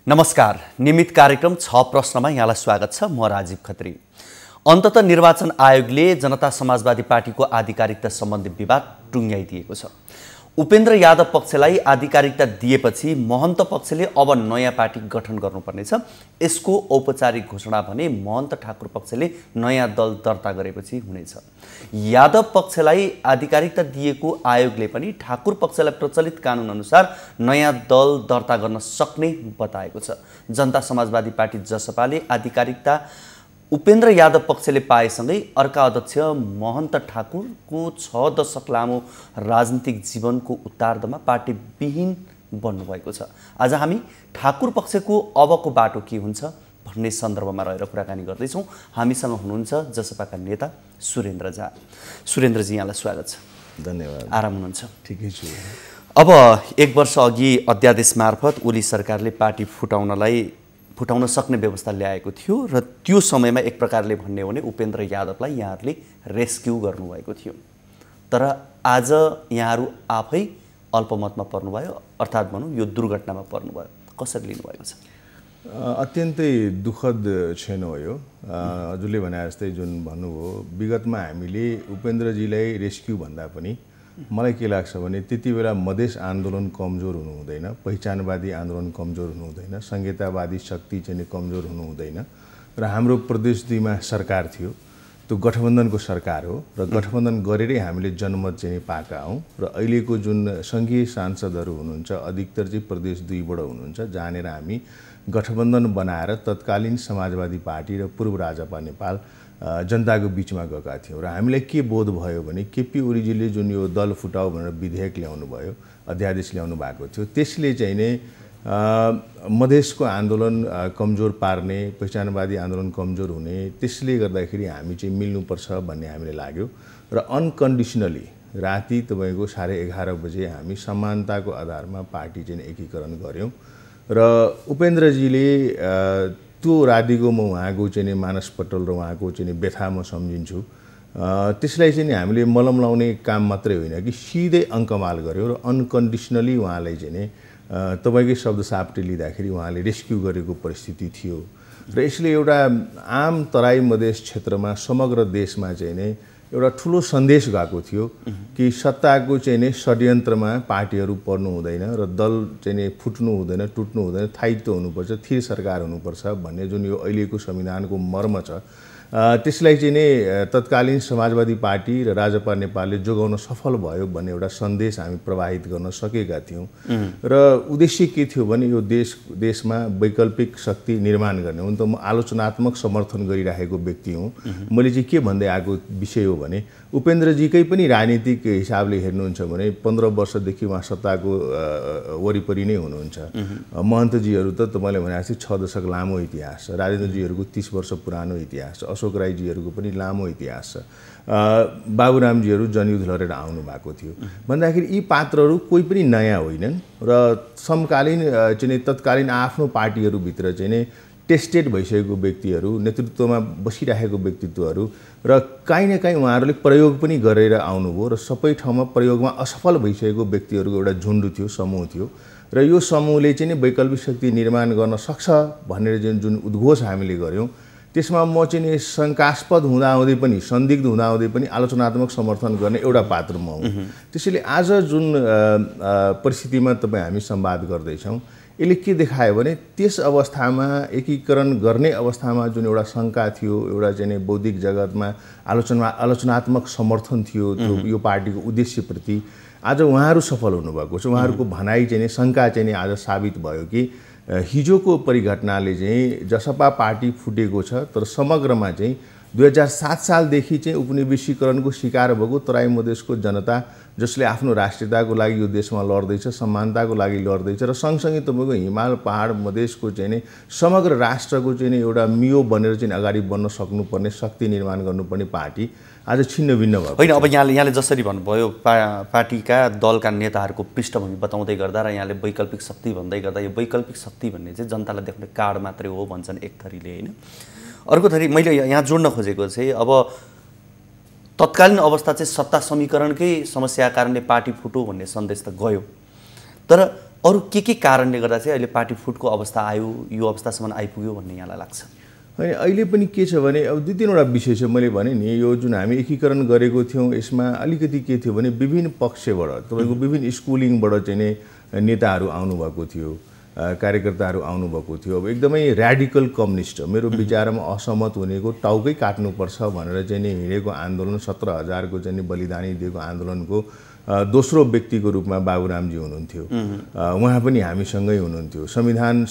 नमस्कार, नियमित कार्यक्रम 6 प्रश्नमा यहाँलाई स्वागत छ। म राजीव खत्री। अन्ततः निर्वाचन आयोगले जनता समाजवादी पार्टीको आधिकारिकता सम्बन्धी विवाद टुङ्ग्याइदिएको छ। उपेन्द्र यादव पक्षलाई आधिकारिकता दिएपछि महन्त पक्षले अब नयाँ पार्टी गठन गर्नुपर्नेछ। यसको औपचारिक घोषणा भने महन्त ठाकुर पक्षले नयाँ दल दर्ता गरेपछि हुनेछ। यादव पक्षलाई आधिकारिकता दिएको आयोगले पनि ठाकुर पक्षलाई प्रचलित कानुन अनुसार नयाँ दल दर्ता गर्न सक्ने बताएको छ। जनता समाजवादी पार्टी जसपाले आधिकारिकता उपेन्द्र यादव पक्षले पाएसँगै अर्का अध्यक्ष महन्त ठाकुरको 6 दशक लामो राजनीतिक जीवनको उत्तार्धमा पार्टी विहीन बन्नुभएको छ। आज हामी ठाकुर पक्षको अबको बाटो के हुन्छ भन्ने सन्दर्भमा रहेर कुराकानी गर्दैछौँ। हामीसँग हुनुहुन्छ जसपाका नेता सुरेन्द्र झा। सुरेन्द्रजी, यहाँलाई स्वागत छ। धन्यवाद। आराम हुनुहुन्छ? ठिकै छु। अब 1 वर्ष अघि अध्यादेश मार्फत ओली सरकारले पार्टी फुटाउन सक्ने व्यवस्था ल्याएको थियो र त्यो समयमा एक प्रकारले भन्ने हो भने उपेन्द्र यादवलाई यहाँहरूले रेस्क्यु गर्नुभएको थियो। तर आज यहाँहरू आफै अल्पमतमा पर्नुभयो, अर्थात् भनौँ यो दुर्घटनामा पर्नुभयो। कसरी लिनुभएको छ? अत्यन्तै दुःखद क्षण हो यो। हजुरले भने जस्तै जुन भन्नुभयो, विगतमा हामीले उपेन्द्रजीलाई रेस्क्यु भन्दा पनि मलाई के लाग्छ भने त्यति बेला मधेस आन्दोलन कमजोर हुनु हुँदैन, पहिचानवादी आन्दोलन कमजोर हुनु हुँदैन, संहितावादी शक्ति चाहिँ कमजोर हुनु हुँदैन र हाम्रो प्रदेश 2 मा सरकार थियो। त्यो गठबन्धनको सरकार हो र गठबन्धन गरेरै हामीले जनमत चाहिँ पाएका हौँ र अहिलेको जुन सङ्घीय सांसदहरू हुनुहुन्छ अधिकतर चाहिँ प्रदेश 2 बाट हुनुहुन्छ, जहाँनिर हामी गठबन्धन बनाएर तत्कालीन समाजवादी पार्टी र पूर्व राजपा नेपाल जनताको बिचमा गएका थियौँ र हामीलाई के बोध भयो भने केपी ओलीजीले जुन यो दल फुटाऊ भनेर विधेयक ल्याउनु भयो, अध्यादेश ल्याउनु भएको थियो, त्यसले चाहिँ नै मधेसको आन्दोलन कमजोर पार्ने, पहिचानवादी आन्दोलन कमजोर हुने, त्यसले गर्दाखेरि हामी चाहिँ मिल्नुपर्छ भन्ने हामीलाई लाग्यो र अनकन्डिसनली राति तपाईँको 11:30 बजे हामी समानताको आधारमा पार्टी चाहिँ एकीकरण गऱ्यौँ र उपेन्द्रजीले त्यो रातिको म उहाँको चाहिँ मानस पटल र उहाँको चाहिँ व्यथा म सम्झिन्छु। त्यसलाई चाहिँ हामीले मलम लाउने काम मात्रै होइन कि सिधै अङ्कमाल गऱ्यो र अनकन्डिसनली उहाँलाई चाहिँ तपाईँकै शब्द सापटे लिँदाखेरि उहाँले रेस्क्यु गरेको परिस्थिति थियो र यसले एउटा आम तराई मधेस क्षेत्रमा समग्र देशमा चाहिँ नै एउटा ठुलो सन्देश गएको थियो कि सत्ताको चाहिँ नै षड्यन्त्रमा पार्टीहरू पर्नु हुँदैन र दल चाहिँ फुट्नु हुँदैन, टुट्नु हुँदैन, स्थायित्व हुनुपर्छ, स्थिर सरकार हुनुपर्छ भन्ने जुन यो अहिलेको संविधानको मर्म छ, त्यसलाई चाहिँ नै तत्कालीन समाजवादी पार्टी र राजपा नेपालले जोगाउन सफल भयो भन्ने एउटा सन्देश हामी प्रवाहित गर्न सकेका थियौँ र उद्देश्य के थियो भने यो देशमा वैकल्पिक शक्ति निर्माण गर्ने। हुन त म आलोचनात्मक समर्थन गरिरहेको व्यक्ति हुँ। मैले चाहिँ के भन्दै आएको विषय हो भने उपेन्द्रजीकै पनि राजनीतिक हिसाबले हेर्नुहुन्छ भने 15 वर्षदेखि उहाँ सत्ताको वरिपरि नै हुनुहुन्छ। महन्तजीहरू त तपाईँले भने जस्तै 6 दशक लामो इतिहास छ, राजेन्द्रजीहरूको 30 वर्ष पुरानो इतिहास छ, अशोक राईजीहरूको पनि लामो इतिहास छ, बाबुरामजीहरू जनयुद्ध लडेर आउनु भएको थियो भन्दाखेरि यी पात्रहरू कोही पनि नयाँ होइनन् र समकालीन चाहिँ तत्कालीन आफ्नो पार्टीहरूभित्र चाहिँ नै टेस्टेड भइसकेको व्यक्तिहरू, नेतृत्वमा बसिरहेको व्यक्तित्वहरू र काहीँ न काहीँ उहाँहरूले प्रयोग पनि गरेर आउनुभयो र सबै ठाउँमा प्रयोगमा असफल भइसकेको व्यक्तिहरूको एउटा झुन्ड थियो, समूह थियो र यो समूहले चाहिँ वैकल्पिक शक्ति निर्माण गर्न सक्छ भनेर जुन उद्घोष हामीले गऱ्यौँ त्यसमा म चाहिँ शङ्कास्पद हुँदाहुँदै पनि, संदिग्ध हुँदाहुँदै पनि आलोचनात्मक समर्थन गर्ने एउटा पात्र म हुँ। त्यसैले आज जुन परिस्थितिमा हामी संवाद गर्दैछौँ यसले के देखायो भने त्यस अवस्थामा एकीकरण गर्ने अवस्थामा जुन एउटा शङ्का थियो, एउटा चाहिँ बौद्धिक जगतमा आलोचनात्मक समर्थन थियो त्यो यो पार्टीको उद्देश्यप्रति, आज उहाँहरू सफल हुनुभएको छ। उहाँहरूको भनाइ चाहिँ शङ्का चाहिँ आज साबित भयो कि हिजोको परिघटनाले चाहिँ जसपा पार्टी फुटेको छ तर समग्रमा चाहिँ 2007 सालदेखि चाहिँ उपनिवेशीकरणको शिकार भएको तराई मधेसको जनता जसले आफ्नो राष्ट्रियताको लागि यो देशमा लड्दैछ, समानताको लागि लड्दैछ र सँगसँगै तपाईँको हिमाल पहाड मधेसको चाहिँ समग्र राष्ट्रको चाहिँ एउटा मियो बनेर चाहिँ अगाडि बढ्न सक्नुपर्ने, शक्ति निर्माण गर्नुपर्ने पार्टी आज छिन्न भिन्न भयो। होइन, अब यहाँले जसरी भन्नुभयो पार्टीका दलका नेताहरूको पृष्ठभूमि बताउँदै गर्दा र यहाँले वैकल्पिक शक्ति भन्दै गर्दा यो वैकल्पिक शक्ति भन्ने चाहिँ जनतालाई देखाउने कार्ड मात्रै हो भन्छन् एक थरीले, होइन? अर्को थरी मैले यहाँ जोड्न खोजेको चाहिँ अब तत्कालीन अवस्था चाहिँ सत्ता समीकरणकै समस्याका कारणले पार्टी फुट्यो भन्ने सन्देश त गयो, तर अरू के कारणले गर्दा चाहिँ अहिले पार्टी फुटको अवस्था आयो, यो अवस्थासम्म आइपुग्यो भन्ने यहाँलाई लाग्छ? होइन, अहिले पनि के छ भने अब 2-3वटा विषय छ। मैले भने नि यो जुन हामी एकीकरण गरेको थियौँ यसमा अलिकति के थियो भने विभिन्न पक्षबाट तपाईँको विभिन्न स्कुलिङबाट चाहिँ नै नेताहरू आउनुभएको थियो, कार्यकर्ताहरू आउनुभएको थियो। अब एकदमै र्याडिकल कम्युनिस्ट, मेरो विचारमा असहमत हुनेको टाउकै काट्नुपर्छ भनेर चाहिँ नि हिँडेको आन्दोलन, 17,000 को चाहिँ नि बलिदानी दिएको आन्दोलनको दोस्रो व्यक्तिको रूपमा बाबुरामजी हुनुहुन्थ्यो। उहाँ पनि हामीसँगै हुनुहुन्थ्यो। संविधान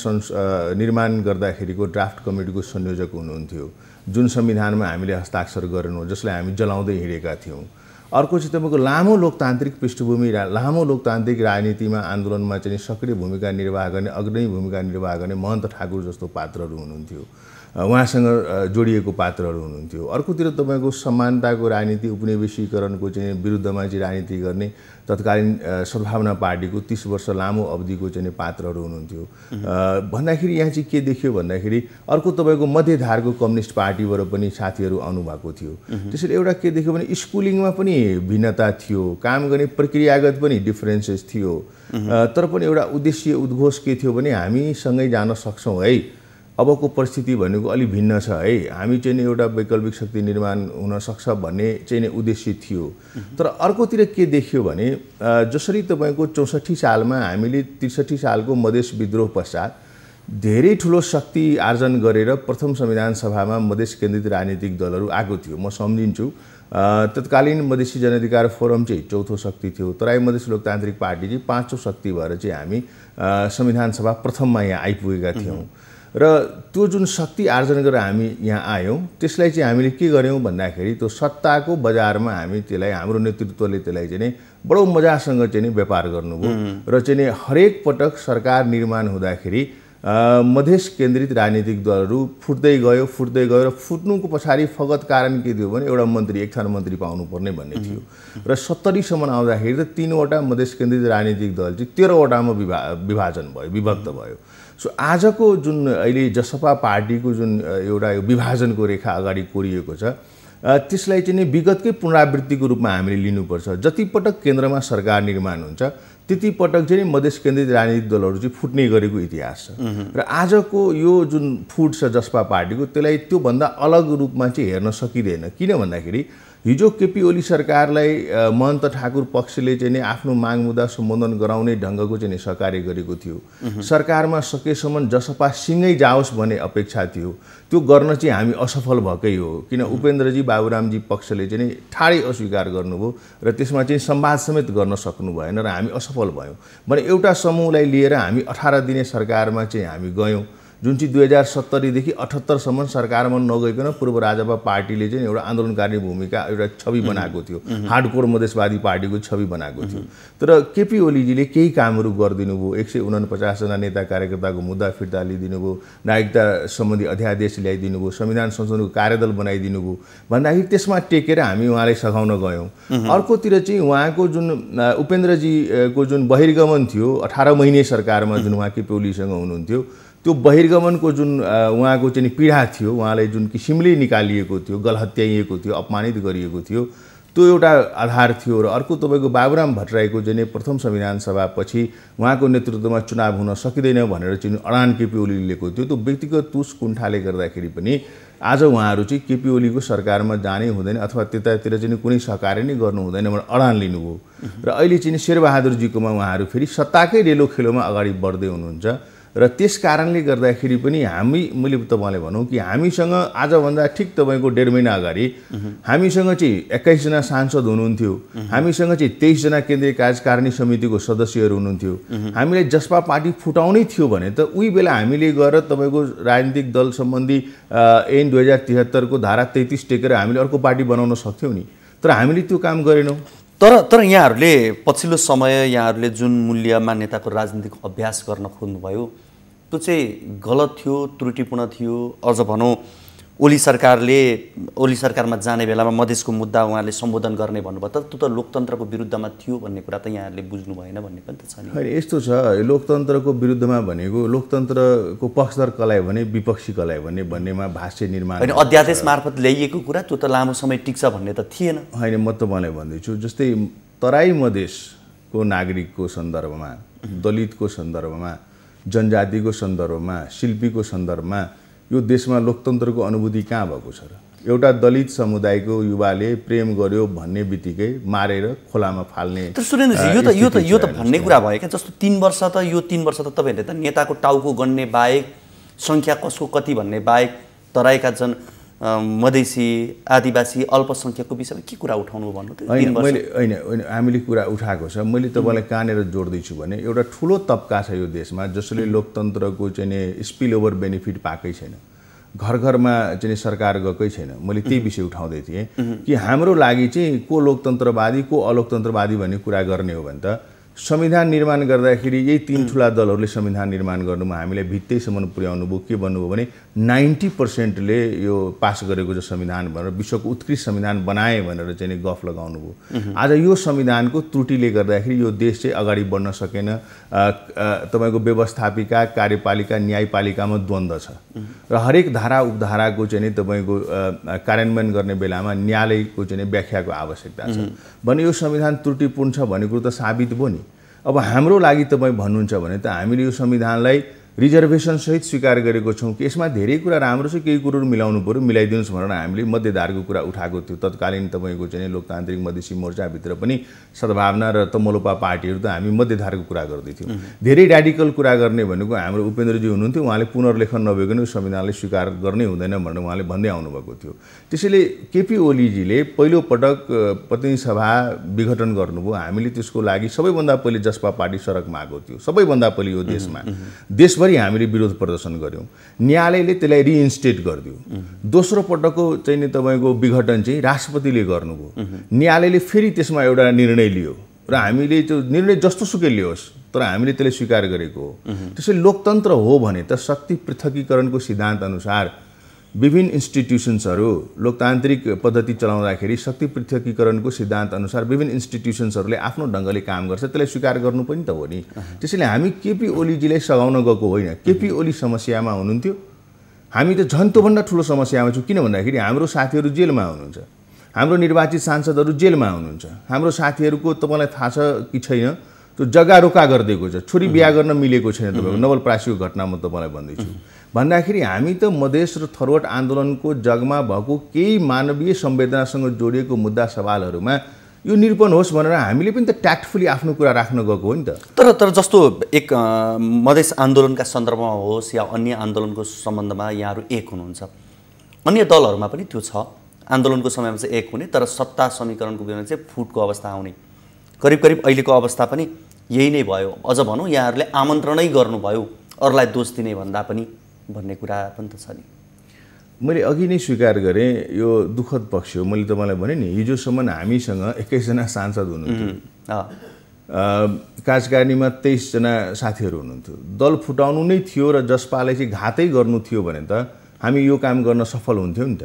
निर्माण गर्दाखेरिको ड्राफ्ट कमिटीको संयोजक हुनुहुन्थ्यो, जुन संविधानमा हामीले हस्ताक्षर गरेनौँ, जसलाई हामी जलाउँदै हिँडेका थियौँ। अर्को चाहिँ तपाईँको लामो लोकतान्त्रिक पृष्ठभूमि, लामो लोकतान्त्रिक राजनीतिमा आन्दोलनमा चाहिँ सक्रिय भूमिका निर्वाह गर्ने, अग्रणी भूमिका निर्वाह गर्ने महन्त ठाकुर जस्तो पात्रहरू हुनुहुन्थ्यो, उहाँसँग जोडिएको पात्रहरू हुनुहुन्थ्यो। अर्कोतिर तपाईँको समानताको राजनीति, उपनिवेशीकरणको चाहिँ विरुद्धमा चाहिँ राजनीति गर्ने तत्कालीन सद्भावना पार्टीको 30 वर्ष लामो अवधिको चाहिँ पात्रहरू हुनुहुन्थ्यो। भन्दाखेरि यहाँ चाहिँ के देखियो भन्दाखेरि अर्को तपाईँको मध्यधारको कम्युनिस्ट पार्टीबाट पनि साथीहरू आउनुभएको थियो। त्यसैले एउटा के देख्यो भने स्कुलिङमा पनि भिन्नता थियो, काम गर्ने प्रक्रियागत पनि डिफरेन्सेस थियो, तर पनि एउटा उद्देश्य उद्घोष के थियो भने हामीसँगै जान सक्छौँ है, अबको परिस्थिति भनेको अलि भिन्न छ है, हामी चाहिँ एउटा वैकल्पिक शक्ति निर्माण हुन सक्छ भन्ने चाहिँ उद्देश्य थियो। तर अर्कोतिर के देखियो भने जसरी तपाईँको 64 सालमा हामीले 63 सालको मधेस विद्रोह पश्चात धेरै ठुलो शक्ति आर्जन गरेर प्रथम संविधान सभामा मधेस केन्द्रित राजनीतिक दलहरू आएको थियो। म सम्झिन्छु तत्कालीन मधेसी जनअधिकार फोरम चाहिँ चौथो शक्ति थियो, तराई मधेस लोकतान्त्रिक पार्टी चाहिँ 5औं शक्ति भएर चाहिँ हामी संविधान सभा प्रथममा यहाँ आइपुगेका थियौँ। र त्यो जुन शक्ति आर्जन गरेर हामी यहाँ आयौँ त्यसलाई चाहिँ हामीले के गर्यौँ भन्दाखेरि त्यो सत्ताको बजारमा हामी त्यसलाई, हाम्रो नेतृत्वले त्यसलाई चाहिँ बडो मजासँग चाहिँ व्यापार गर्नुभयो र चाहिँ हरेक पटक सरकार निर्माण हुँदाखेरि मधेस केन्द्रित राजनीतिक दलहरू फुट्दै गयो र फुट्नुको पछाडि फगत कारण के थियो भने एउटा मन्त्री, एकथान मन्त्री पाउनुपर्ने भन्ने थियो। र 70सम्म आउँदाखेरि त 3वटा मधेस केन्द्रित राजनीतिक दल चाहिँ 13वटामा विभाजन भयो, विभक्त भयो। सो आजको जुन अहिले जसपा पार्टीको जुन एउटा विभाजनको रेखा अगाडि कोरिएको छ त्यसलाई चाहिँ विगतकै पुनरावृत्तिको रूपमा हामीले लिनुपर्छ। जति पटक केन्द्रमा सरकार निर्माण हुन्छ त्यति पटक चाहिँ मधेस केन्द्रित राजनीतिक दलहरू चाहिँ फुट्ने गरेको इतिहास छ। र आजको यो जुन फुट छ जसपा पार्टीको त्यसलाई त्योभन्दा अलग रूपमा चाहिँ हेर्न सकिँदैन। किन भन्दाखेरि हिजो केपी ओली सरकारलाई महन्त ठाकुर पक्षले चाहिँ आफ्नो माग मुद्दा सम्बोधन गराउने ढङ्गको चाहिँ सहकार्य गरेको थियो। सरकारमा सकेसम्म जसपा सँगै जाओस् भन्ने अपेक्षा थियो, त्यो गर्न चाहिँ हामी असफल भएकै हो। किन उपेन्द्रजी बाबुरामजी पक्षले चाहिँ ठाडै अस्वीकार गर्नुभयो र त्यसमा चाहिँ संवाद समेत गर्न सक्नु भएन र हामी असफल भयौँ। भने एउटा समूहलाई लिएर हामी 18 दिने सरकारमा चाहिँ हामी गयौँ, जुन चाहिँ 2070 देखि 78सम्म सरकारमा नगइकन पूर्व राजपा पार्टीले चाहिँ एउटा आन्दोलनकारी भूमिका, एउटा छवि बनाएको थियो, हार्डकोर मधेसवादी पार्टीको छवि बनाएको थियो। तर केपी ओलीजीले केही कामहरू गरिदिनु भयो, 149 जना नेता कार्यकर्ताको मुद्दा फिर्ता लिइदिनु भयो, नागरिकता सम्बन्धी अध्यादेश ल्याइदिनु भयो, संविधान संशोधनको कार्यदल बनाइदिनु भयो भन्दाखेरि त्यसमा टेकेर हामी उहाँलाई सघाउन गयौँ। अर्कोतिर चाहिँ उहाँको जुन उपेन्द्रजीको जुन बहिर्गमन थियो 18 महिने सरकारमा, जुन उहाँ केपी ओलीसँग हुनुहुन्थ्यो, त्यो बहिर्गमनको जुन उहाँको चाहिँ पीडा थियो, उहाँलाई जुन किसिमले निकालिएको थियो, गलहत्याइएको थियो, अपमानित गरिएको थियो, त्यो एउटा आधार थियो। र अर्को तपाईँको बाबुराम भट्टराईको चाहिँ प्रथम संविधान सभापछि उहाँको नेतृत्वमा चुनाव हुन सकिँदैन भनेर चाहिँ अडान केपी ओलीले लिएको थियो। त्यो व्यक्तिगत तुस कुण्ठाले गर्दाखेरि पनि आज उहाँहरू चाहिँ केपी ओलीको सरकारमा जानै हुँदैन अथवा त्यतातिर चाहिँ कुनै सहकार्य नै गर्नु हुँदैन भनेर अडान लिनुभयो। र अहिले चाहिँ शेरबहादुरजीकोमा उहाँहरू फेरि सत्ताकै रेलो खेलोमा अगाडि बढ्दै हुनुहुन्छ। र त्यस कारणले गर्दाखेरि पनि मैले तपाईँलाई भनौँ कि हामीसँग आजभन्दा ठिक तपाईँको 1.5 महिना अगाडि हामीसँग चाहिँ 21 जना सांसद हुनुहुन्थ्यो, हामीसँग चाहिँ 23 जना केन्द्रीय कार्यकारिणी समितिको सदस्यहरू हुनुहुन्थ्यो। हामीलाई जसपा पार्टी फुटाउनै थियो भने त उही बेला हामीले गएर तपाईँको राजनीतिक दल सम्बन्धी ऐन 2073 को धारा 33 टेकेर हामीले अर्को पार्टी बनाउन सक्थ्यौँ नि, तर हामीले त्यो काम गरेनौँ। तर यहाँहरूले पछिल्लो समय यहाँहरूले जुन मूल्य मान्यताको राजनीतिक अभ्यास गर्न खोज्नुभयो त्यो चाहिँ गलत थियो, त्रुटिपूर्ण थियो। अझ भनौँ ओली सरकारमा जाने बेलामा मधेसको मुद्दा उहाँले सम्बोधन गर्ने भन्नुभयो, तर त्यो त लोकतन्त्रको विरुद्धमा थियो भन्ने कुरा त यहाँहरूले बुझ्नु भएन भन्ने पनि त छ नि। होइन, यस्तो छ, लोकतन्त्रको विरुद्धमा भनेको लोकतन्त्रको पक्षधर कसलाई भने विपक्षी कसलाई भन्नेमा भाष्य निर्माण होइन, अध्यादेश मार्फत ल्याइएको कुरा त्यो त लामो समय टिक्छ भन्ने त थिएन। होइन, म तपाईँलाई भन्दैछु जस्तै तराई मधेसको नागरिकको सन्दर्भमा दलितको सन्दर्भमा, जनजातिको सन्दर्भमा, शिल्पीको सन्दर्भमा यो देशमा लोकतन्त्रको अनुभूति कहाँ भएको छ र? एउटा दलित समुदायको युवाले प्रेम गर्यो भन्ने बित्तिकै मारेर खोलामा फाल्ने। तर सुरेन्द्रजी यो त भन्ने कुरा भयो क्या, जस्तो 3 वर्ष त यो 3 वर्ष त तपाईँहरूले त नेताको टाउको गन्ने बाहेक, सङ्ख्या कसको कति भन्ने बाहेक, तराईका मधेसी, आदिवासी, अल्पसङ्ख्यकको विषयमा के कुरा उठाउनु भन्नु त? होइन हामीले कुरा उठाएको छ। मैले तपाईँलाई कहाँनिर जोड्दैछु भने एउटा ठुलो तबका छ यो देशमा जसले लोकतन्त्रको चाहिँ स्पिल ओभर बेनिफिट पाएकै छैन, घर घरमा चाहिँ सरकार गएकै छैन। मैले त्यही विषय उठाउँदै थिएँ कि हाम्रो लागि चाहिँ को लोकतन्त्रवादी को अलोकतन्त्रवादी भन्ने कुरा गर्ने हो भने त संविधान निर्माण गर्दाखेरि यही 3 ठुला दलहरूले संविधान निर्माण गर्नुमा हामीलाई भित्तैसम्म पुर्याउनु भयो। के भन्नुभयो भने 90%ले यो पास गरेको जो संविधान भनेर विश्वको उत्कृष्ट संविधान बनाए भनेर चाहिँ गफ लगाउनु भयो। आज यो संविधानको त्रुटिले गर्दाखेरि यो देश चाहिँ अगाडि बढ्न सकेन। तपाईँको व्यवस्थापिका, कार्यपालिका, न्यायपालिकामा द्वन्द्व छ र हरेक धारा उपधाराको चाहिँ तपाईँको कार्यान्वयन गर्ने बेलामा न्यायालयको चाहिँ व्याख्याको आवश्यकता छ भने यो संविधान त्रुटिपूर्ण छ भन्ने कुरो त साबित भयो नि। अब हाम्रो लागि तपाईँ भन्नुहुन्छ भने त हामीले यो संविधानलाई रिजर्भेसन सहित स्वीकार गरेको छौँ कि यसमा धेरै कुरा राम्रो छ, केही कुरोहरू मिलाउनु पर्यो, मिलाइदिनुहोस् भनेर हामीले मध्यधारको कुरा उठाएको थियो। तत्कालीन तपाईँको चाहिँ लोकतान्त्रिक मधेसी मोर्चाभित्र पनि सद्भावना र तमलोपा पार्टीहरू त हामी मध्यधारको कुरा गर्दै थियौँ। धेरै र्याडिकल कुरा गर्ने भनेको हाम्रो उपेन्द्रजी हुनुहुन्थ्यो, उहाँले पुनर्लेखन नभइकन यो संविधानलाई स्वीकार गर्नै हुँदैन भनेर उहाँले भन्दै आउनुभएको थियो। त्यसैले केपी ओलीजीले पहिलोपटक प्रतिनिधि सभा विघटन गर्नुभयो। हामीले त्यसको लागि सबैभन्दा पहिले जसपा पार्टी सडकमा आएको थियो, सबैभन्दा पहिले यो देशमा देशभरि हामीले विरोध प्रदर्शन गऱ्यौँ। न्यायालयले त्यसलाई रिइन्स्टेट गरिदियो। दोस्रो पटकको चाहिँ तपाईँको विघटन चाहिँ राष्ट्रपतिले गर्नुभयो। न्यायालयले फेरि त्यसमा एउटा निर्णय लियो र हामीले त्यो निर्णय जस्तो सुकै लियोस् तर हामीले त्यसलाई स्वीकार गरेको हो। त्यसैले लोकतन्त्र हो भने त शक्ति पृथकीकरणको सिद्धान्त अनुसार विभिन्न इन्स्टिट्युसन्सहरू लोकतान्त्रिक पद्धति चलाउँदाखेरि शक्ति पृथकीकरणको सिद्धान्त अनुसार विभिन्न इन्स्टिट्युसन्सहरूले आफ्नो ढङ्गले काम गर्छ, त्यसलाई स्वीकार गर्नु पनि त हो नि। त्यसैले हामी केपी ओलीजीलाई सघाउन गएको होइन। केपी ओली समस्यामा हुनुहुन्थ्यो, हामी त झन् त्योभन्दा ठुलो समस्यामा छौँ। किन भन्दाखेरि हाम्रो साथीहरू जेलमा हुनुहुन्छ, हाम्रो निर्वाचित सांसदहरू जेलमा हुनुहुन्छ। हाम्रो साथीहरूको तपाईँलाई थाहा छ कि छैन, त्यो जग्गा रोका गरिदिएको छ, छोरी बिहा गर्न मिलेको छैन। तपाईँको नवलपरासीको घटना म तपाईँलाई भन्दैछु। भन्दाखेरि हामी त मधेस र थरवट आन्दोलनको जगमा भएको केही मानवीय संवेदनासँग जोडिएको मुद्दा सवालहरूमा यो निरूपण होस् भनेर हामीले पनि त ट्याक्टफुली आफ्नो कुरा राख्न गएको हो नि त। तर जस्तो एक मधेस आन्दोलनका सन्दर्भमा होस् या अन्य आन्दोलनको सम्बन्धमा यहाँहरू एक हुनुहुन्छ, अन्य दलहरूमा पनि त्यो छ। आन्दोलनको समयमा चाहिँ एक हुने, तर सत्ता समीकरणको बेलामा चाहिँ फुटको अवस्था आउने। करिब अहिलेको अवस्था पनि यही नै भयो। अझ भनौँ यहाँहरूले आमन्त्रणै गर्नुभयो अरूलाई दोष दिने भन्दा पनि भन्ने कुरा पनि त छ नि। मैले अघि नै स्वीकार गरेँ, यो दुःखद पक्ष हो। मैले तपाईँलाई भने नि हिजोसम्म हामीसँग 21 जना सांसद हुनुहुन्थ्यो, कार्यकारिणीमा 23 जना साथीहरू हुनुहुन्थ्यो। दल फुटाउनु नै थियो र जसपालाई चाहिँ घातै गर्नु थियो भने त हामी यो काम गर्न सफल हुन्थ्यौँ नि त।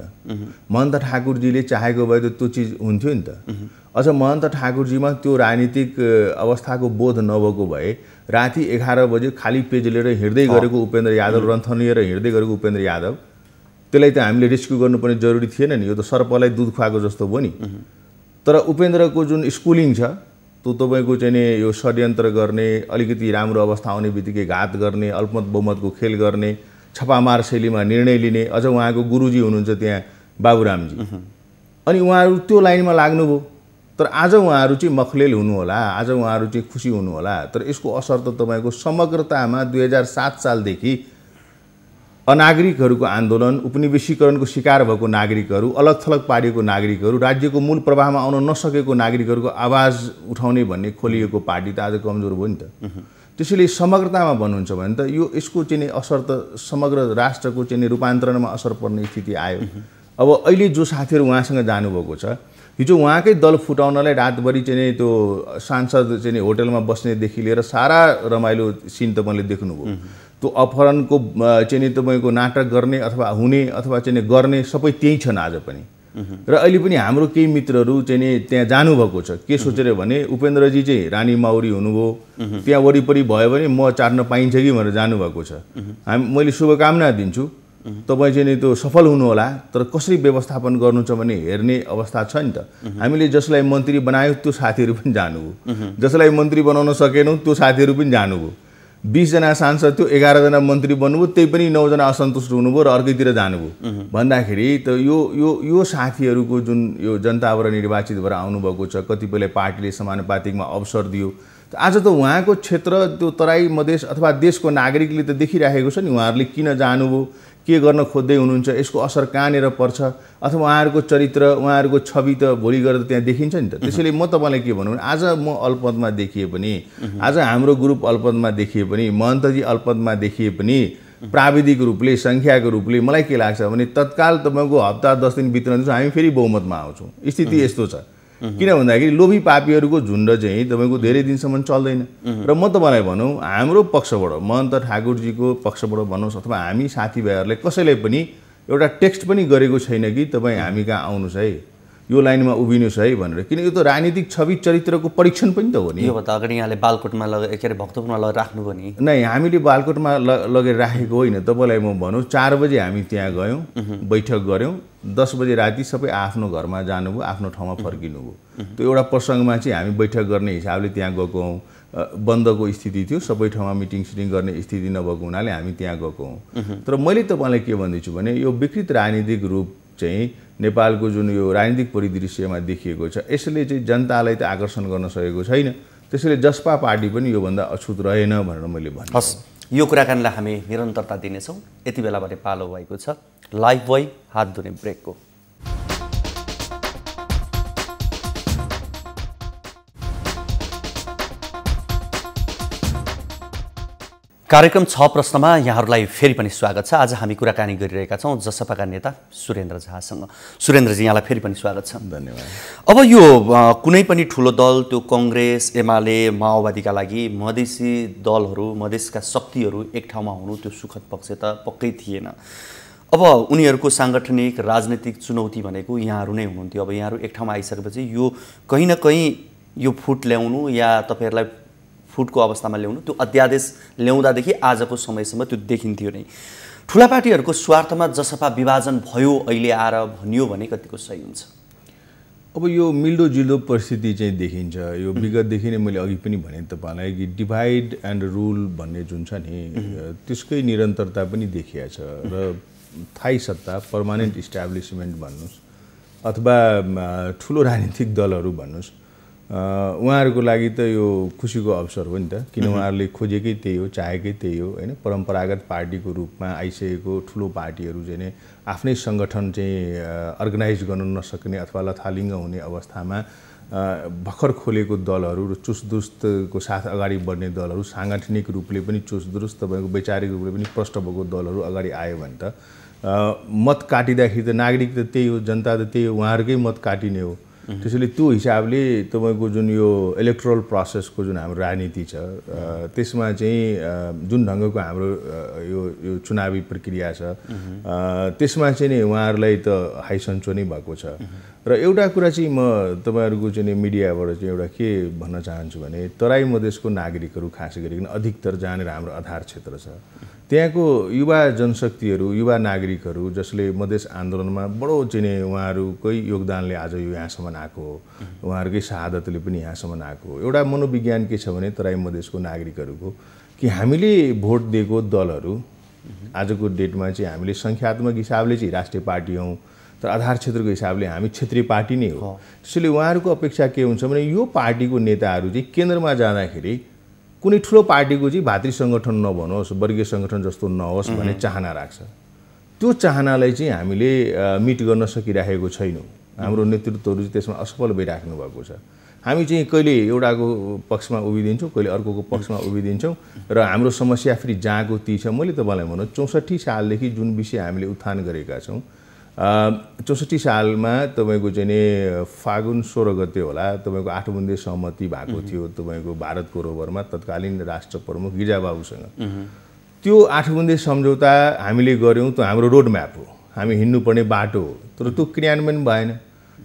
महन्त ठाकुरजीले चाहेको भए त त्यो चिज हुन्थ्यो नि त। अझ महन्त ठाकुरजीमा त्यो राजनीतिक अवस्थाको बोध नभएको भए राति 11 बजे खाली पेज लिएर हिँड्दै गरेको उपेन्द्र यादव, रन्थन लिएर हिँड्दै गरेको उपेन्द्र यादव, त्यसलाई त हामीले रेस्क्यु गर्नुपर्ने जरुरी थिएन नि। यो त सर्पलाई दुध खुवाएको जस्तो भयो नि। तर उपेन्द्रको जुन स्कुलिङ छ त्यो तपाईँको चाहिँ नि यो षड्यन्त्र गर्ने, अलिकति राम्रो अवस्था आउने बित्तिकै घात गर्ने, अल्पमत बहुमतको खेल गर्ने, छपामार शैलीमा निर्णय लिने। अझ उहाँको गुरुजी हुनुहुन्छ त्यहाँ बाबुरामजी, अनि उहाँहरू त्यो लाइनमा लाग्नुभयो। तर आज उहाँहरू चाहिँ मखलेल हुनु होला, आज उहाँहरू चाहिँ खुसी हुनु होला। तर यसको असर त तपाईँको समग्रतामा 2007 सालदेखि अनागरिकहरूको आन्दोलन, उपनिवेशीकरणको शिकार भएको नागरिकहरू, अलग थलग पारिएको नागरिकहरू, राज्यको मूल प्रवाहमा आउन नसकेको नागरिकहरूको आवाज उठाउने भन्ने खोलिएको पार्टी त आज कमजोर भयो नि त। त्यसैले समग्रतामा भन्नुहुन्छ भने त यो यसको चाहिँ असर त समग्र राष्ट्रको चाहिँ रूपान्तरणमा असर पर्ने स्थिति आयो। अब अहिले जो साथीहरू उहाँसँग जानुभएको छ, हिजो उहाँकै दल फुटाउनलाई रातभरि चाहिँ त्यो सांसद चाहिँ होटलमा बस्नेदेखि लिएर सारा रमाइलो सिन तपाईँले देख्नुभयो। त्यो अपहरणको चाहिँ तपाईँको नाटक गर्ने अथवा हुने अथवा चाहिँ गर्ने सबै त्यही छन् आज पनि। र अहिले पनि हाम्रो केही मित्रहरू चाहिँ त्यहाँ जानुभएको छ। के सोचेर भने उपेन्द्रजी चाहिँ रानी माउरी हुनुभयो, त्यहाँ वरिपरि भयो भने म चाट्न पाइन्छ कि भनेर जानुभएको छ। मैले शुभकामना दिन्छु। तपाईँ चाहिँ नि त्यो सफल हुनु होला, तर कसरी व्यवस्थापन गर्नु छ भने हेर्ने अवस्था छ नि त। हामीले जसलाई मन्त्री बनायौँ त्यो साथीहरू पनि जानुभयो, जसलाई मन्त्री बनाउन सकेनौँ त्यो साथीहरू पनि जानुभयो। 20 जना सांसद थियो, 11 जना मन्त्री बन्नुभयो, त्यही पनि 9 जना असन्तुष्ट हुनुभयो र अर्कैतिर जानुभयो। भन्दाखेरि त यो साथीहरूको जुन यो जनताबाट निर्वाचित भएर आउनुभएको छ, कतिपयलाई पार्टीले समानुपातिकमा अवसर दियो। आज त उहाँको क्षेत्र त्यो तराई मधेस अथवा देशको नागरिकले त देखिराखेको छ नि, उहाँहरूले किन जानुभयो, के गर्न खोज्दै हुनुहुन्छ, यसको असर कहाँनिर पर्छ, अथवा उहाँहरूको चरित्र उहाँहरूको छवि त भोलि गएर त्यहाँ देखिन्छ नि त। त्यसैले म तपाईँलाई के भनौँ भने आज म अल्पमतमा देखिए पनि, आज हाम्रो ग्रुप अल्पमतमा देखिए पनि, महन्तजी अल्पमतमा देखिए पनि, प्राविधिक रूपले सङ्ख्याको रूपले मलाई के लाग्छ भने तत्काल तपाईँको हप्ता 10 दिन बित्नुहुन्छ हामी फेरि बहुमतमा आउँछौँ। स्थिति यस्तो छ। किन भन्दाखेरि लोभी पापीहरूको झुन्ड चाहिँ तपाईँको धेरै दिनसम्म चल्दैन। र म तपाईँलाई भनौँ हाम्रो पक्षबाट महन्त ठाकुरजीको पक्षबाट भन्नुहोस् अथवा हामी साथीभाइहरूले कसैलाई पनि एउटा टेक्स्ट पनि गरेको छैन कि तपाईँ हामी कहाँ आउनुहोस् है, यो लाइनमा उभिनुहोस् है भनेर। किन यो त राजनीतिक छवि चरित्रको परीक्षण पनि त हो नि। यो त अगाडि यहाँले बालकोटमा के अरे भक्तपुरमा लगेर राख्नुभयो नि? नै, हामीले बालकोटमा लगेर राखेको होइन। तपाईँलाई म भनौँ 4 बजे हामी त्यहाँ गयौँ, बैठक गऱ्यौँ, 10 बजे राति सबै आफ्नो घरमा जानुभयो, आफ्नो ठाउँमा फर्किनुभयो। त्यो एउटा प्रसङ्गमा चाहिँ हामी बैठक गर्ने हिसाबले त्यहाँ गएको हौँ। बन्दको स्थिति थियो, सबै ठाउँमा मिटिङ सिटिङ गर्ने स्थिति नभएको हुनाले हामी त्यहाँ गएको हौँ। तर मैले तपाईँलाई के भन्दैछु भने यो विकृत राजनीतिक रूप चाहिँ नेपालको जुन यो राजनीतिक परिदृश्यमा देखिएको छ, यसले चाहिँ जनतालाई त आकर्षण गर्न सकेको छैन। त्यसैले जसपा पार्टी पनि योभन्दा अछुत रहेन भनेर मैले भने। हस्, यो कुराकानीलाई हामी निरन्तरता दिनेछौँ। यति बेला भने पालो भएको छ लाइफ बोय हात धुने ब्रेकको। कार्यक्रम 6 प्रश्नमा यहाँहरूलाई फेरि पनि स्वागत छ। आज हामी कुराकानी गरिरहेका छौँ जसपाका नेता सुरेन्द्र झासँग। सुरेन्द्रजी, यहाँलाई फेरि पनि स्वागत छ। धन्यवाद। अब यो कुनै पनि ठुलो दल, त्यो कङ्ग्रेस, एमाले, माओवादीका लागि मधेसी दलहरू, मधेसका शक्तिहरू एक ठाउँमा हुनु त्यो सुखद पक्ष त पक्कै थिएन। अब उनीहरूको साङ्गठनिक राजनीतिक चुनौती भनेको यहाँहरू नै हुनुहुन्थ्यो। अब यहाँहरू एक ठाउँमा आइसकेपछि यो कहीँ न कहीँ यो फुट ल्याउनु या तपाईँहरूलाई फुटको अवस्थामा ल्याउनु, त्यो अध्यादेश ल्याउँदादेखि आजको समयसम्म त्यो देखिन्थ्यो नै। ठुला पार्टीहरूको स्वार्थमा जसपा विभाजन भयो अहिले आएर भनियो भने कतिको सही हुन्छ? अब यो मिल्दोजुल्दो परिस्थिति चाहिँ देखिन्छ। यो विगतदेखि नै मैले अघि पनि भने तपाईँलाई कि डिभाइड एन्ड रुल भन्ने जुन छ नि, त्यसकै निरन्तरता पनि देखिया छ। र थाई सत्ता, पर्मानेन्ट इस्टाब्लिसमेन्ट भन्नुहोस् अथवा ठुलो राजनीतिक दलहरू भन्नुहोस्, उहाँहरूको लागि त यो खुसीको अवसर हो नि त। किन उहाँहरूले खोजेकै त्यही हो, चाहेकै त्यही हो होइन। परम्परागत पार्टीको रूपमा आइसकेको ठुलो पार्टीहरू चाहिँ नै आफ्नै सङ्गठन चाहिँ अर्गनाइज गर्न नसक्ने अथवा लथालिङ्ग हुने अवस्थामा भर्खर खोलेको दलहरू र चुस्तदुरुस्तको साथ अगाडि बढ्ने दलहरू, साङ्गठनिक रूपले पनि चुस्तदुरुस्त, तपाईँको वैचारिक रूपले पनि प्रष्ट भएको दलहरू अगाडि आयो भने त मत काटिँदाखेरि त नागरिक त त्यही हो, जनता त त्यही हो, उहाँहरूकै मत काटिने हो। त्यसैले त्यो हिसाबले तपाईँको जुन यो इलेक्टोरल प्रोसेसको जुन हाम्रो राजनीति छ त्यसमा चाहिँ जुन ढङ्गको हाम्रो यो चुनावी प्रक्रिया छ त्यसमा चाहिँ नि उहाँहरूलाई त हाइसन्चो नै भएको छ। र एउटा कुरा चाहिँ म तपाईँहरूको चाहिँ मिडियाबाट चाहिँ एउटा के भन्न चाहन्छु भने तराई मधेसको नागरिकहरू खास गरिकन अधिकतर जहाँनिर हाम्रो आधार क्षेत्र छ त्यहाँको युवा जनशक्तिहरू, युवा नागरिकहरू जसले मधेस आन्दोलनमा बडो चाहिँ उहाँहरूकै योगदानले आज यो यहाँसम्म आएको हो, उहाँहरूकै शहादतले पनि यहाँसम्म आएको हो। एउटा मनोविज्ञान के छ भने तराई मधेसको नागरिकहरूको कि हामीले भोट दिएको दलहरू आजको डेटमा चाहिँ हामीले सङ्ख्यात्मक हिसाबले चाहिँ राष्ट्रिय पार्टी हौँ, तर आधार क्षेत्रको हिसाबले हामी क्षेत्रीय पार्टी नै हो। त्यसैले उहाँहरूको अपेक्षा के हुन्छ भने यो पार्टीको नेताहरू चाहिँ केन्द्रमा जाँदाखेरि कुनै ठुलो पार्टीको चाहिँ भातृ सङ्गठन नभनोस्, वर्गीय सङ्गठन जस्तो नहोस् भन्ने चाहना राख्छ। त्यो चाहनालाई चाहिँ हामीले मिट गर्न सकिराखेको छैनौँ। हाम्रो नेतृत्वहरू चाहिँ त्यसमा असफल भइराख्नु भएको छ। हामी चाहिँ कहिले एउटाको पक्षमा उभिदिन्छौँ, कहिले अर्कोको पक्षमा उभिदिन्छौँ र हाम्रो समस्या फेरि जहाँको ती छ। मैले तपाईँलाई भनौँ 64 सालदेखि जुन विषय हामीले उत्थान गरेका छौँ, 64 सालमा तपाईँको चाहिँ नि फागुन 16 गते होला तपाईँको 8 बुन्दे सहमति भएको थियो तपाईँको भारतको रोभरमा तत्कालीन राष्ट्र प्रमुख गिजाबाबुसँग। त्यो 8 बुन्दे सम्झौता हामीले गऱ्यौँ, त्यो हाम्रो रोड म्याप हो, हामी हिँड्नुपर्ने बाटो हो, तर त्यो क्रियान्वयन भएन।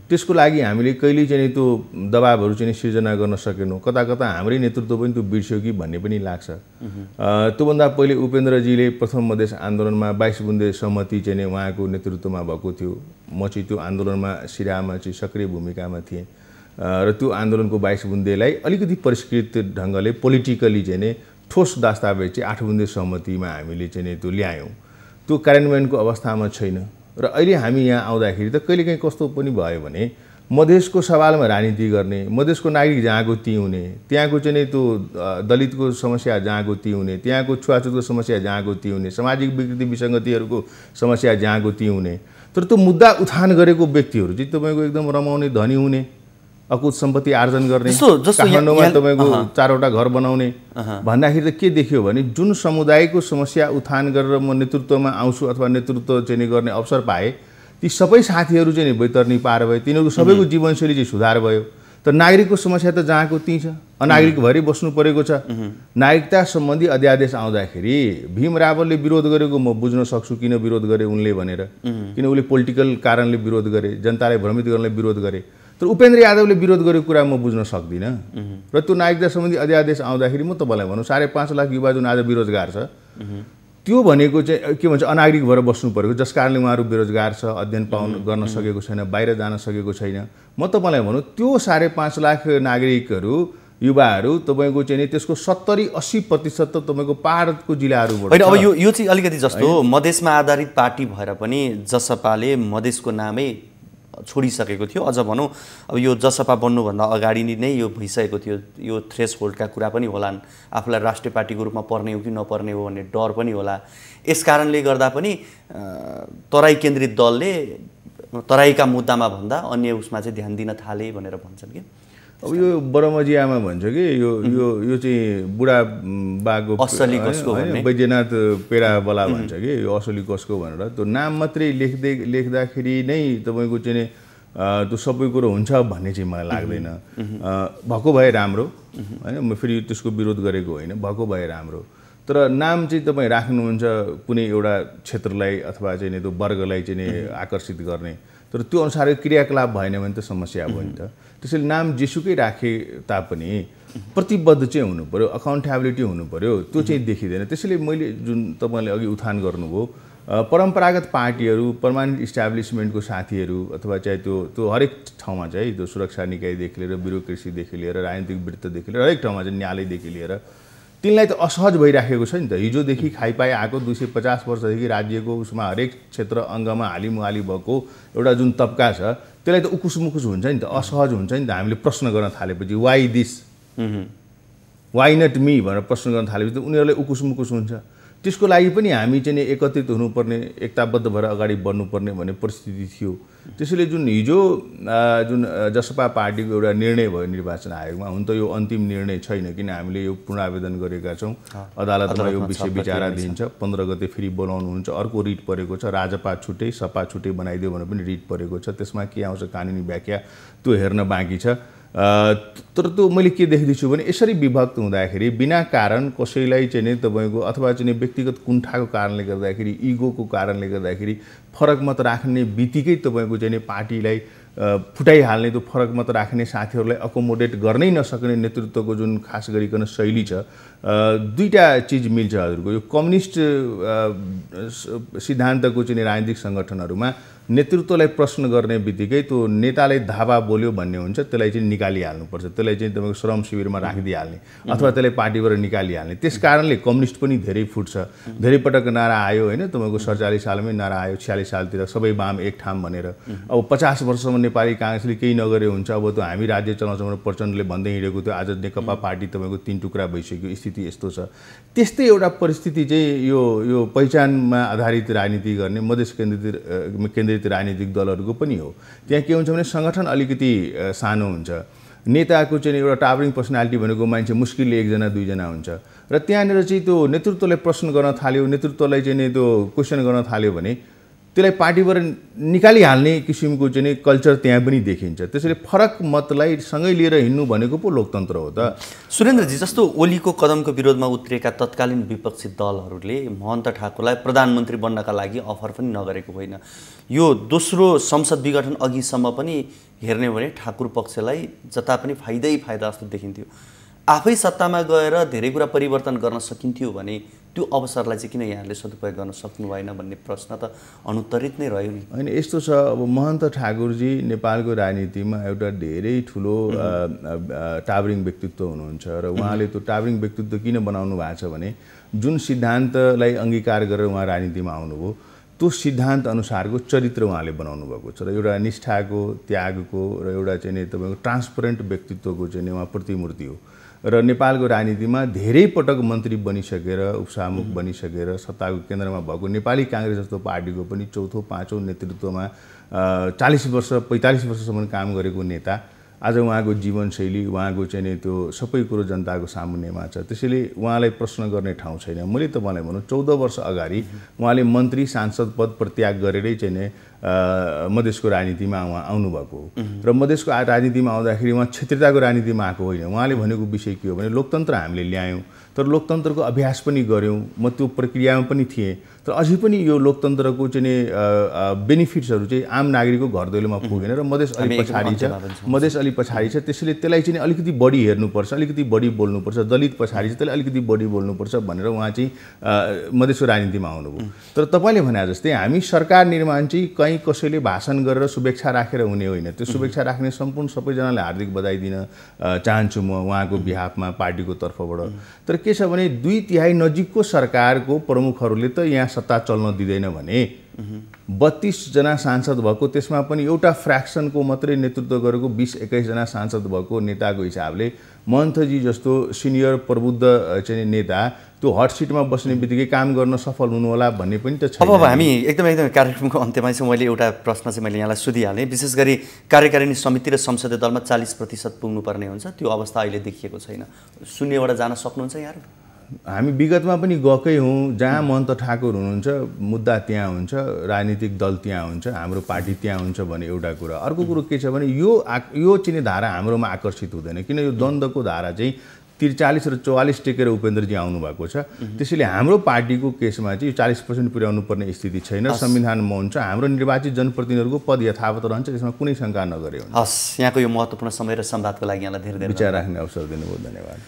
त्यसको लागि हामीले कहिले चाहिँ त्यो दबाबहरू चाहिँ सिर्जना गर्न सकेनौँ, कता कता हाम्रै नेतृत्व पनि त्यो बिर्स्यो कि भन्ने पनि लाग्छ। त्योभन्दा पहिले उपेन्द्रजीले प्रथम मधेस आन्दोलनमा 22 बुन्दे सहमति चाहिँ उहाँको नेतृत्वमा भएको थियो। म चाहिँ त्यो आन्दोलनमा सिरामा चाहिँ सक्रिय भूमिकामा थिएँ र त्यो आन्दोलनको 22 बुन्देलाई अलिकति परिष्कृत ढङ्गले पोलिटिकली चाहिँ ठोस दस्तावेज चाहिँ 8 बुन्दे सहमतिमा हामीले चाहिँ त्यो ल्यायौँ। त्यो कार्यान्वयनको अवस्थामा छैन र अहिले हामी यहाँ आउँदाखेरि त कहिलेकाहीँ कस्तो पनि भयो भने मधेसको सवालमा राजनीति गर्ने, मधेसको नागरिक जहाँको त्यहीँ हुने, त्यहाँको चाहिँ त्यो दलितको समस्या जहाँको त्यहीँ हुने, त्यहाँको छुवाछुतको समस्या जहाँको त्यहीँ हुने, सामाजिक विकृति विसङ्गतिहरूको समस्या जहाँको त्यहीँ हुने। तर त्यो मुद्दा उत्थान गरेको व्यक्तिहरू चाहिँ तपाईँको एकदम रमाउने, धनी हुने, अकुत सम्पत्ति आर्जन गर्ने, काठमाडौँमा तपाईँको 4वटा घर बनाउने भन्दाखेरि त के देखियो भने जुन समुदायको समस्या उत्थान गरेर म नेतृत्वमा आउँछु अथवा नेतृत्व चाहिँ गर्ने अवसर पाएँ, ती सबै साथीहरू चाहिँ बैतरनी पार भए, तिनीहरूको सबैको जीवनशैली चाहिँ सुधार भयो। त नागरिकको समस्या त जहाँको त्यहीँ छ, अनागरिकभरि बस्नु परेको छ। नागरिकता सम्बन्धी अध्यादेश आउँदाखेरि भीम रावलले विरोध गरेको म बुझ्न सक्छु, किन विरोध गरे उनले भनेर, किन उसले पोलिटिकल कारणले विरोध गरे, जनतालाई भ्रमित गर्नले विरोध गरे। तर उपेन्द्र यादवले विरोध गरेको कुरा म बुझ्न सक्दिनँ। र त्यो नागरिकता सम्बन्धी अध्यादेश आउँदाखेरि म तपाईँलाई भनौँ 5.5 लाख युवा जुन आज बेरोजगार छ, त्यो भनेको चाहिँ के भन्छ अनागरिक भएर बस्नु परेको, जस कारणले उहाँहरू बेरोजगार छ, अध्ययन गर्न सकेको छैन, बाहिर जान सकेको छैन। म तपाईँलाई भनौँ त्यो 5.5 लाख नागरिकहरू युवाहरू तपाईँको चाहिँ त्यसको 70-80% त तपाईँको पहाडको जिल्लाहरूबाट। होइन, अब यो चाहिँ अलिकति जस्तो मधेसमा आधारित पार्टी भएर पनि जसपाले मधेसको नामै छोडिसकेको थियो। अझ भनौँ अब यो जसपा बन्नुभन्दा अगाडि नै यो भइसकेको थियो। यो थ्रेसहोल्डका कुरा पनि होलान्, आफूलाई राष्ट्रिय पार्टीको रूपमा पर्ने हो कि नपर्ने हो भन्ने डर पनि होला। यस कारणले गर्दा पनि तराई केन्द्रित दलले तराईका मुद्दामा भन्दा अन्य उसमा चाहिँ ध्यान दिन थाले भनेर भन्छन् कि। अब यो बरमजी आमा भन्छ कि यो चाहिँ बुढा बाको असली कसको भन्ने, बैद्यनाथ पेरावाला भन्छ कि यो असली कसको भनेर। त्यो नाम मात्रै लेख्दाखेरि नै तपाईँको चाहिँ त्यो सबै कुरो हुन्छ भन्ने चाहिँ मलाई लाग्दैन। भएको भए राम्रो होइन, म फेरि त्यसको विरोध गरेको होइन, भएको भए राम्रो। तर नाम चाहिँ तपाईँ राख्नुहुन्छ कुनै एउटा क्षेत्रलाई अथवा चाहिँ त्यो वर्गलाई चाहिँ आकर्षित गर्ने, तर त्यो अनुसारको क्रियाकलाप भएन भने त समस्या भयो नि त। त्यसैले नाम जेसुकै राखे तापनि प्रतिबद्ध चाहिँ हुनु पर्यो, अकाउन्टेबिलिटी हुनु पर्यो, त्यो चाहिँ देखिँदैन। त्यसैले मैले जुन तपाईँले अघि उत्थान गर्नुभयो, परम्परागत पार्टीहरू, पर्मानेन्ट इस्टाब्लिसमेन्टको साथीहरू अथवा चाहे त्यो हरेक ठाउँमा चाहिँ त्यो सुरक्षा निकायदेखि लिएर ब्युरोक्रेसीदेखि लिएर राजनीतिक वृत्तदेखि लिएर हरेक ठाउँमा चाहिँ न्यायालयदेखि लिएर तिनलाई त असहज भइराखेको छ नि त। हिजोदेखि खाइपाइ आएको 250 वर्षदेखि राज्यको उसमा हरेक क्षेत्र अङ्गमा हालिमुहाली भएको एउटा जुन तबका छ, त्यसलाई त उकुस मुकुस हुन्छ नि त, असहज हुन्छ नि त। हामीले प्रश्न गर्न थालेपछि why this, why not me भनेर प्रश्न गर्न थालेपछि त उनीहरूलाई उकुस मुकुस हुन्छ। त्यसको लागि पनि हामी चाहिँ एकत्रित हुनुपर्ने, एकताबद्ध भएर अगाडि बढ्नुपर्ने भन्ने परिस्थिति थियो। त्यसैले जुन हिजो जुन जसपा पार्टीको एउटा निर्णय भयो निर्वाचन आयोगमा, हुन त यो अन्तिम निर्णय छैन, किन हामीले यो पुनरावेदन गरेका छौँ, अदालतमा यो विषय विचाराधीन छ। 15 गते फेरि बोलाउनुहुन्छ, अर्को रिट परेको छ, राजपा छुट्टै सपा छुट्टै बनाइदियो भनेर पनि रिट परेको छ। त्यसमा के आउँछ कानुनी व्याख्या त्यो हेर्न बाँकी छ। तर त्यो मैले के देख्दैछु भने यसरी विभक्त हुँदाखेरि बिना कारण कसैलाई चाहिँ नै तपाईँको अथवा चाहिँ व्यक्तिगत कुण्ठाको कारणले गर्दाखेरि, इगोको कारणले गर्दाखेरि फरक मत राख्ने बित्तिकै तपाईँको चाहिँ पार्टीलाई फुटाइहाल्ने, त्यो फरक मत राख्ने साथीहरूलाई अकोमोडेट गर्नै नसक्ने नेतृत्वको जुन खास गरिकन शैली छ, दुईटा चिज मिल्छ हजुरको। यो कम्युनिस्ट सिद्धान्तको चाहिँ राजनीतिक सङ्गठनहरूमा नेतृत्वलाई प्रश्न गर्ने बित्तिकै त्यो नेताले धावा बोल्यो भन्ने हुन्छ, त्यसलाई चाहिँ निकालिहाल्नुपर्छ, त्यसलाई चाहिँ तपाईँको श्रम शिविरमा राखिदिइहाल्ने अथवा त्यसलाई पार्टीबाट निकालिहाल्ने। त्यस कारणले कम्युनिस्ट पनि धेरै फुट्छ। धेरै पटक नारा आयो होइन, तपाईँको 47 सालमै नारा आयो, 46 सालतिर सबै वाम एक ठाम भनेर। अब 50 वर्षसम्म नेपाली काङ्ग्रेसले केही नगरे हुन्छ, अब त्यो हामी राज्य चलाउँछौँ भनेर प्रचण्डले भन्दै हिँडेको थियो, आज नेकपा पार्टी तपाईँको 3 टुक्रा भइसक्यो, स्थिति यस्तो छ। त्यस्तै एउटा परिस्थिति चाहिँ यो पहिचानमा आधारित राजनीति गर्ने मधेस केन्द्रित राजनीतिक दलहरूको पनि हो। त्यहाँ के हुन्छ भने सङ्गठन अलिकति सानो हुन्छ, नेताको चाहिँ एउटा टावरिङ पर्सनालिटी भनेको मान्छे मुस्किलले 1 जना 2 जना हुन्छ, र त्यहाँनिर चाहिँ त्यो नेतृत्वलाई प्रश्न गर्न थाल्यो, नेतृत्वलाई चाहिँ त्यो क्वेसन गर्न थाल्यो भने त्यसलाई पार्टीबाट निकालिहाल्ने किसिमको चाहिँ नि कल्चर त्यहाँ पनि देखिन्छ। त्यसैले फरक मतलाई सँगै लिएर हिँड्नु भनेको पो लोकतन्त्र हो त। सुरेन्द्रजी, जस्तो ओलीको कदमको विरोधमा उत्रिएका तत्कालीन विपक्षी दलहरूले महन्त ठाकुरलाई प्रधानमन्त्री बन्नका लागि अफर पनि नगरेको होइन। यो दोस्रो संसद विघटन अघिसम्म पनि हेर्ने हो भने ठाकुर पक्षलाई जता पनि फाइदै फाइदा जस्तो देखिन्थ्यो। आफै सत्तामा गएर धेरै कुरा परिवर्तन गर्न सकिन्थ्यो भने त्यो अवसरलाई चाहिँ किन यहाँले सदुपयोग गर्न सक्नु भएन भन्ने प्रश्न त अनुत्तरित नै रह्यो नि। होइन, यस्तो छ, अब महन्त ठाकुरजी नेपालको राजनीतिमा एउटा धेरै ठुलो टावरिङ व्यक्तित्व हुनुहुन्छ र उहाँले त्यो टावरिङ व्यक्तित्व किन बनाउनु भएको छ भने जुन सिद्धान्तलाई अङ्गीकार गरेर उहाँ राजनीतिमा आउनुभयो त्यो सिद्धान्त अनुसारको चरित्र उहाँले बनाउनु भएको छ र एउटा निष्ठाको, त्यागको र एउटा चाहिँ नि तपाईँको ट्रान्सपरेन्ट व्यक्तित्वको चाहिँ उहाँ प्रतिमूर्ति हो। र नेपालको राजनीतिमा धेरै पटक मन्त्री बनिसकेर, उपसभामुख बनिसकेर, सत्ताको केन्द्रमा भएको नेपाली काङ्ग्रेस जस्तो पार्टीको पनि चौथो पाँचौँ नेतृत्वमा 40 वर्ष 45 वर्षसम्म काम गरेको नेता आज उहाँको जीवनशैली, उहाँको चाहिँ नि त्यो सबै कुरो जनताको सामुन्नेमा छ। त्यसैले उहाँलाई प्रश्न गर्ने ठाउँ छैन। मैले तपाईँलाई भनौँ 14 वर्ष अगाडि उहाँले मन्त्री सांसद पद परित्याग गरेरै चाहिँ नि मधेसको राजनीतिमा उहाँ आउनुभएको हो र मधेसको राजनीतिमा आउँदाखेरि उहाँ क्षेत्रीयताको राजनीतिमा आएको होइन। उहाँले भनेको विषय के हो भने लोकतन्त्र हामीले ल्यायौँ, तर लोकतन्त्रको अभ्यास पनि गऱ्यौँ, म त्यो प्रक्रियामा पनि थिएँ, तर अझै पनि यो लोकतन्त्रको चाहिँ नि बेनिफिट्सहरू चाहिँ आम नागरिकको घर दैलोमा पुगेन र मधेस अलिक पछाडि छ। मधेस अलिक पछाडि छ, त्यसैले त्यसलाई चाहिँ अलिकति बढी हेर्नुपर्छ, अलिकति बढी बोल्नुपर्छ। दलित पछाडि छ, त्यसलाई अलिकति बढी बोल्नुपर्छ भनेर उहाँ चाहिँ मधेसको राजनीतिमा आउनुभयो। तर तपाईँले भने जस्तै हामी सरकार निर्माण चाहिँ कहीँ कसैले भाषण गरेर शुभेच्छा राखेर हुने होइन। त्यो शुभेच्छा राख्ने सम्पूर्ण सबैजनालाई हार्दिक बधाई दिन चाहन्छु म उहाँको बिहाफमा पार्टीको तर्फबाट। तर के छ भने 2/3 नजिकको सरकारको प्रमुखहरूले त यहाँ सत्ता चल्न दिँदैन भने 32 जना सांसद भएको, त्यसमा पनि एउटा फ्र्याक्सनको मात्रै नेतृत्व गरेको 20-21 जना सांसद भएको नेताको हिसाबले महन्तजी जस्तो सिनियर प्रबुद्ध चाहिँ नेता त्यो हट सिटमा बस्ने बित्तिकै काम गर्न सफल हुनु होला भन्ने पनि त छैन। अब हामी एकदमै कार्यक्रमको अन्त्यमा चाहिँ मैले एउटा प्रश्न चाहिँ मैले यहाँलाई सोधिहालेँ। विशेष गरी कार्यकारिणी समिति र संसदीय दलमा 40% पुग्नुपर्ने हुन्छ, त्यो अवस्था अहिले देखिएको छैन। 0बाट जान सक्नुहुन्छ यहाँहरू? हामी विगतमा पनि गएकै हौँ। जहाँ महन्त ठाकुर हुनुहुन्छ मुद्दा त्यहाँ हुन्छ, राजनीतिक दल त्यहाँ हुन्छ, हाम्रो पार्टी त्यहाँ हुन्छ भने एउटा कुरा। अर्को कुरो के छ भने यो चाहिँ धारा हाम्रोमा आकर्षित हुँदैन, किन यो द्वन्द्वको धारा चाहिँ 43 र 44 टेकेर उपेन्द्रजी आउनुभएको छ। त्यसैले हाम्रो पार्टीको केसमा चाहिँ 40% पुर्याउनु पर्ने स्थिति छैन। संविधानमा हुन्छ, हाम्रो निर्वाचित जनप्रतिनिधिहरूको पद यथावत रहन्छ, त्यसमा कुनै शङ्का नगरे हुन्छ। हस्, यहाँको यो महत्त्वपूर्ण समय र संवादको लागि यहाँलाई धेरै धेरै विचार राख्ने अवसर दिनुभयो, धन्यवाद।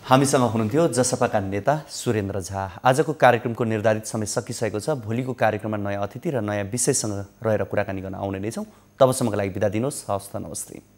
हामीसँग हुनुहुन्थ्यो जसपाका नेता सुरेन्द्र झा। आजको कार्यक्रमको निर्धारित समय सकिसकेको छ। भोलिको कार्यक्रममा नयाँ अतिथि र नयाँ विषयसँग रहेर कुराकानी गर्न आउने नै छौँ। तबसम्मको लागि बिदा दिनुहोस्। हवस् त, नमस्ते।